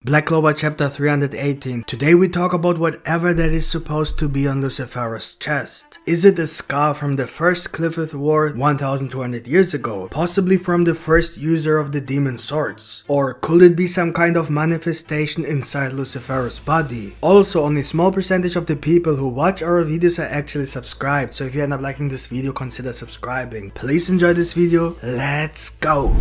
Black Clover chapter 318. Today we talk about whatever that is supposed to be on Lucifero's chest. Is it a scar from the first Clifford War 1200 years ago, possibly from the first user of the demon swords? Or could it be some kind of manifestation inside Lucifero's body? Also, only small percentage of the people who watch our videos are actually subscribed, so if you end up liking this video, consider subscribing. Please enjoy this video, let's go!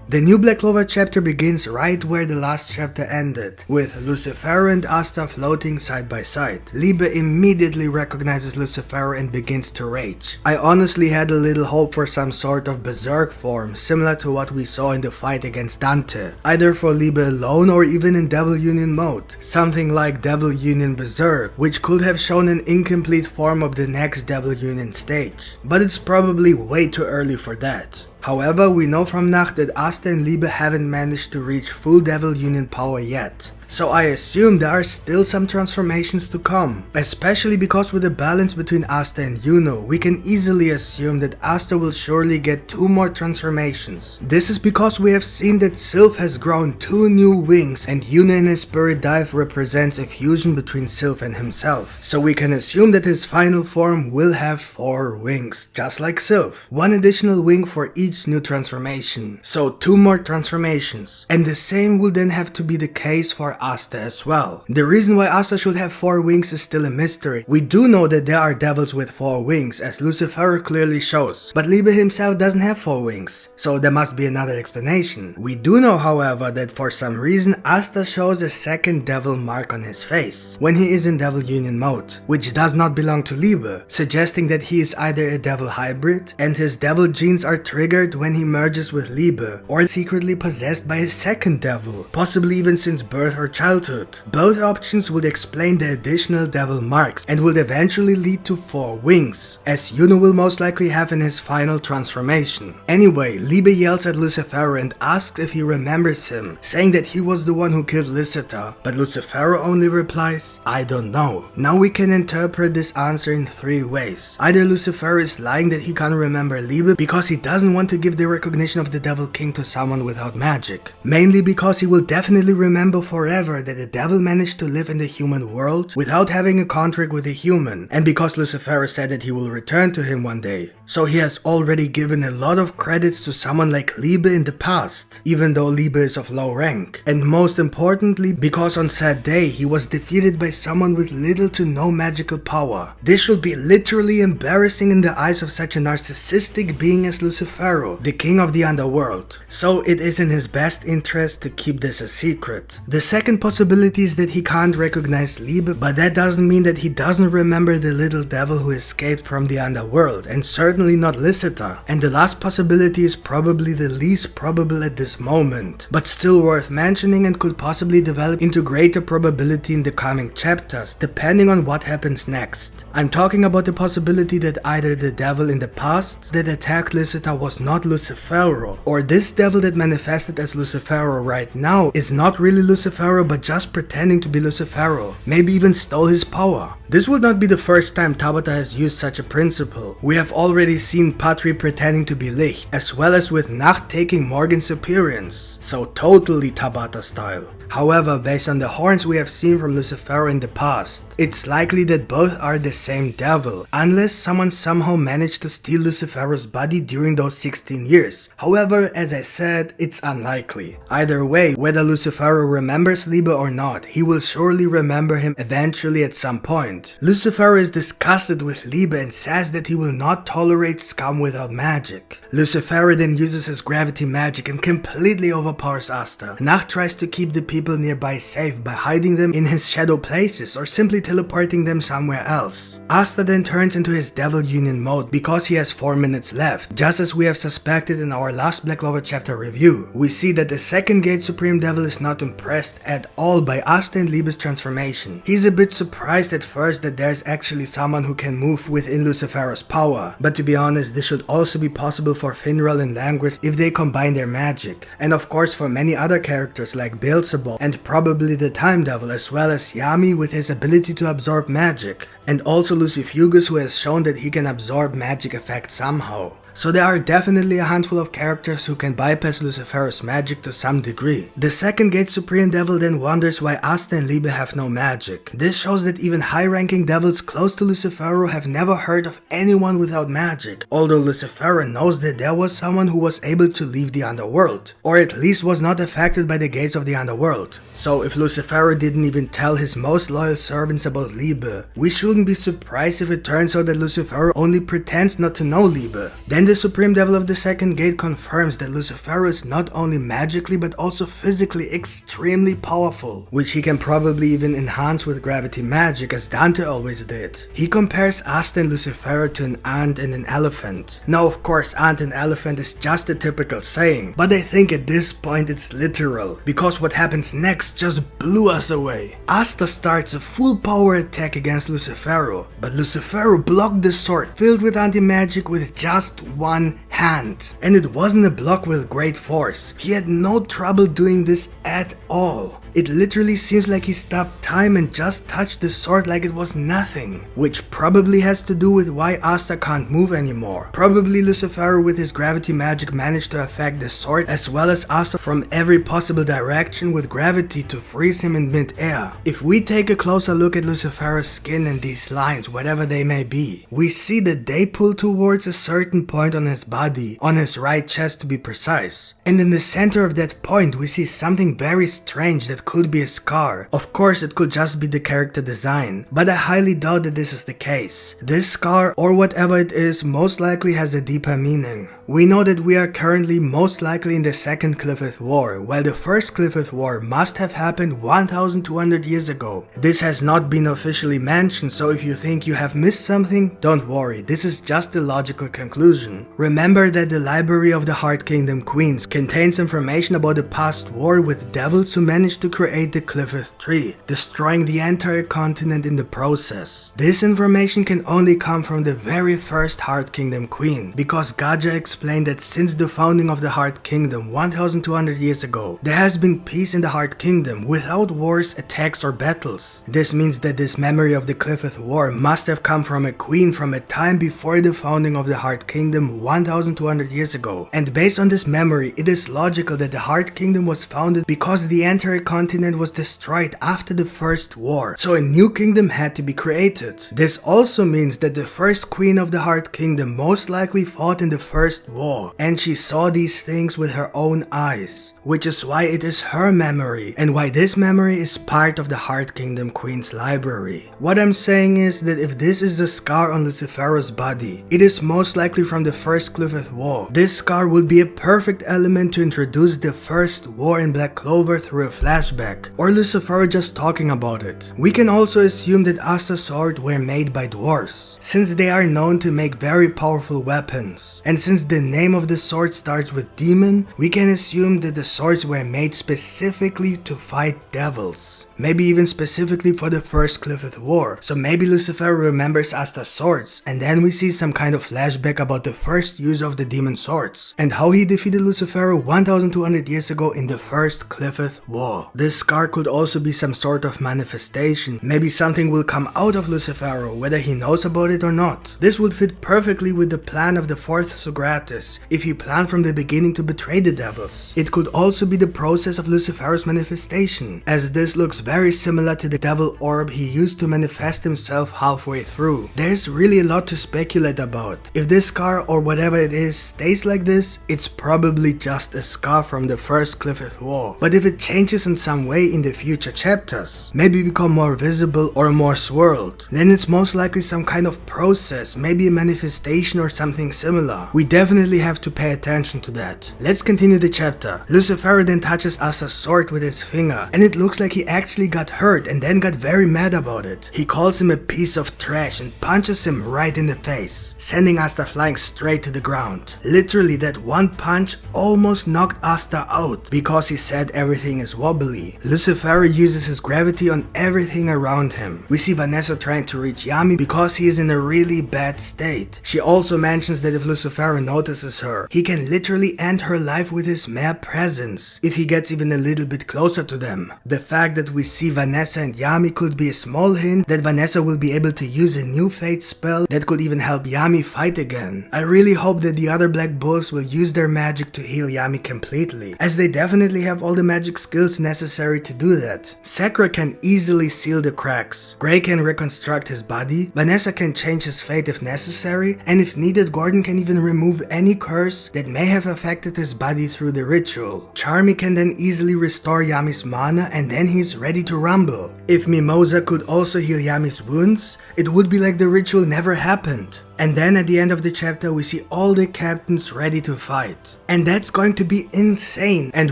The new Black Clover chapter begins right where the last chapter ended, with Lucifero and Asta floating side by side. Liebe immediately recognizes Lucifero and begins to rage. I honestly had a little hope for some sort of berserk form, similar to what we saw in the fight against Dante, either for Liebe alone or even in Devil Union mode. Something like Devil Union Berserk, which could have shown an incomplete form of the next Devil Union stage. But it's probably way too early for that. However, we know from Nacht that Asta and Liebe haven't managed to reach full Devil Union power yet. So I assume there are still some transformations to come, especially because with the balance between Asta and Yuno, we can easily assume that Asta will surely get 2 more transformations. This is because we have seen that Sylph has grown 2 new wings and Yuno in his spirit dive represents a fusion between Sylph and himself. So we can assume that his final form will have 4 wings, just like Sylph. 1 additional wing for each new transformation, so 2 more transformations. And the same will then have to be the case for Asta as well. The reason why Asta should have 4 wings is still a mystery. We do know that there are devils with 4 wings, as Lucifero clearly shows, but Liebe himself doesn't have 4 wings, so there must be another explanation. We do know, however, that for some reason Asta shows a second devil mark on his face when he is in Devil Union mode, which does not belong to Liebe, suggesting that he is either a devil hybrid and his devil genes are triggered when he merges with Liebe, or secretly possessed by a second devil, possibly even since birth or childhood. Both options would explain the additional devil marks and would eventually lead to 4 wings, as Yuno will most likely have in his final transformation. Anyway, Liebe yells at Lucifero and asks if he remembers him, saying that he was the one who killed Licita, but Lucifero only replies, "I don't know." Now we can interpret this answer in 3 ways. Either Lucifero is lying that he can't remember Liebe because he doesn't want to give the recognition of the Devil King to someone without magic, mainly because he will definitely remember forever that the devil managed to live in the human world without having a contract with a human, and because Lucifero said that he will return to him one day. So he has already given a lot of credits to someone like Liebe in the past, even though Liebe is of low rank. And most importantly, because on said day he was defeated by someone with little to no magical power. This should be literally embarrassing in the eyes of such a narcissistic being as Lucifero, the king of the underworld. So it is in his best interest to keep this a secret. The second possibility is that he can't recognize Liebe, but that doesn't mean that he doesn't remember the little devil who escaped from the underworld, and certainly not Licita. And the last possibility is probably the least probable at this moment, but still worth mentioning and could possibly develop into greater probability in the coming chapters, depending on what happens next. I'm talking about the possibility that either the devil in the past that attacked Licita was not Lucifero, or this devil that manifested as Lucifero right now is not really Lucifero but just pretending to be Lucifero, maybe even stole his power. This would not be the first time Tabata has used such a principle. We have already seen Patri pretending to be Licht, as well as with Nacht taking Morgan's appearance, so totally Tabata style. However, based on the horns we have seen from Lucifero in the past, it's likely that both are the same devil, unless someone somehow managed to steal Lucifero's body during those 16 years. However, as I said, it's unlikely. Either way, whether Lucifero remembers Liebe or not, he will surely remember him eventually at some point. Lucifero is disgusted with Liebe and says that he will not tolerate scum without magic. Lucifero then uses his gravity magic and completely overpowers Asta. Nacht tries to keep the people nearby safe by hiding them in his shadow places or simply teleporting them somewhere else. Asta then turns into his Devil Union mode because he has 4 minutes left, just as we have suspected in our last Black Clover chapter review. We see that the second Gate Supreme Devil is not impressed at all by Asta and Liebe's transformation. He's a bit surprised at first that there's actually someone who can move within Lucifero's power, but to be honest, this should also be possible for Finral and Langris if they combine their magic, and of course for many other characters like Beelzebub and probably the Time Devil, as well as Yami with his ability to absorb magic, and also Lucifugus, who has shown that he can absorb magic effects somehow. So there are definitely a handful of characters who can bypass Lucifero's magic to some degree. The second gate Supreme Devil then wonders why Asta and Liebe have no magic. This shows that even high-ranking devils close to Lucifero have never heard of anyone without magic, although Lucifero knows that there was someone who was able to leave the underworld, or at least was not affected by the gates of the underworld. So if Lucifero didn't even tell his most loyal servants about Liebe, we shouldn't be surprised if it turns out that Lucifero only pretends not to know Liebe. Then the Supreme Devil of the second gate confirms that Lucifero is not only magically but also physically extremely powerful, which he can probably even enhance with gravity magic as Dante always did. He compares Asta and Lucifero to an ant and an elephant. Now of course ant and elephant is just a typical saying, but I think at this point it's literal, because what happens next just blew us away. Asta starts a full power attack against Lucifero, but Lucifero blocked the sword filled with anti-magic with just one hand. And it wasn't a block with great force. He had no trouble doing this at all. It literally seems like he stopped time and just touched the sword like it was nothing, which probably has to do with why Asta can't move anymore. Probably Lucifero with his gravity magic managed to affect the sword as well as Asta from every possible direction with gravity to freeze him in mid-air. If we take a closer look at Lucifero's skin and these lines, whatever they may be, we see that they pull towards a certain point on his body, on his right chest to be precise. And in the center of that point we see something very strange that could be a scar. Of course it could just be the character design, but I highly doubt that this is the case. This scar, or whatever it is, most likely has a deeper meaning. We know that we are currently most likely in the second Cliffith War, while the first Cliffith War must have happened 1200 years ago. This has not been officially mentioned, so if you think you have missed something, don't worry, this is just a logical conclusion. Remember that the Library of the Heart Kingdom Queens contains information about the past war with devils who managed to create the Cliffith Tree, destroying the entire continent in the process. This information can only come from the very first Heart Kingdom Queen, because Gaja explained that since the founding of the Heart Kingdom 1200 years ago, there has been peace in the Heart Kingdom without wars, attacks or battles. This means that this memory of the Cliffith War must have come from a queen from a time before the founding of the Heart Kingdom 1200 years ago. And based on this memory, it is logical that the Heart Kingdom was founded because the entire continent was destroyed after the first war, so a new kingdom had to be created. This also means that the first queen of the Heart Kingdom most likely fought in the first war, and she saw these things with her own eyes, which is why it is her memory, and why this memory is part of the Heart Kingdom Queen's library. What I'm saying is that if this is the scar on Lucifero's body, it is most likely from the first Cliffith War. This scar would be a perfect element to introduce the first war in Black Clover through a flashback, or Lucifero just talking about it. We can also assume that Asta's swords were made by dwarves, since they are known to make very powerful weapons. And since the name of the sword starts with demon, we can assume that the swords were made specifically to fight devils. Maybe even specifically for the first Cliffith War. So maybe Lucifero remembers Asta's swords, and then we see some kind of flashback about the first use of the demon swords, and how he defeated Lucifero 1200 years ago in the first Cliffith War. This scar could also be some sort of manifestation. Maybe something will come out of Lucifero, whether he knows about it or not. This would fit perfectly with the plan of the fourth Socrates, if he planned from the beginning to betray the devils. It could also be the process of Lucifero's manifestation, as this looks very similar to the devil orb he used to manifest himself halfway through. There's really a lot to speculate about. If this scar or whatever it is stays like this, it's probably just a scar from the first Cliffith War. But if it changes in some way in the future chapters, maybe become more visible or more swirled, then it's most likely some kind of process, maybe a manifestation or something similar. We definitely have to pay attention to that. Let's continue the chapter. Lucifero then touches Asta's sword with his finger, and it looks like he actually got hurt and then got very mad about it. He calls him a piece of trash and punches him right in the face, sending Asta flying straight to the ground. Literally, that one punch almost knocked Asta out because he said everything is wobbly. Lucifero uses his gravity on everything around him. We see Vanessa trying to reach Yami because he is in a really bad state. She also mentions that if Lucifero notices her, he can literally end her life with his mere presence if he gets even a little bit closer to them. The fact that we see Vanessa and Yami could be a small hint that Vanessa will be able to use a new fate spell that could even help Yami fight again. I really hope that the other Black Bulls will use their magic to heal Yami completely, as they definitely have all the magic skills necessary to do that. Sakura can easily seal the cracks, Gray can reconstruct his body, Vanessa can change his fate if necessary, and if needed Gordon can even remove any curse that may have affected his body through the ritual. Charmy can then easily restore Yami's mana and then he's ready to rumble. If Mimosa could also heal Yami's wounds, it would be like the ritual never happened. And then at the end of the chapter we see all the captains ready to fight. And that's going to be insane and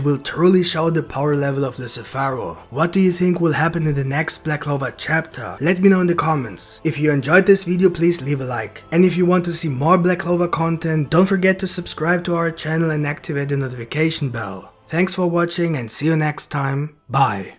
will truly show the power level of Lucifero. What do you think will happen in the next Black Clover chapter? Let me know in the comments. If you enjoyed this video, please leave a like. And if you want to see more Black Clover content, don't forget to subscribe to our channel and activate the notification bell. Thanks for watching and see you next time. Bye.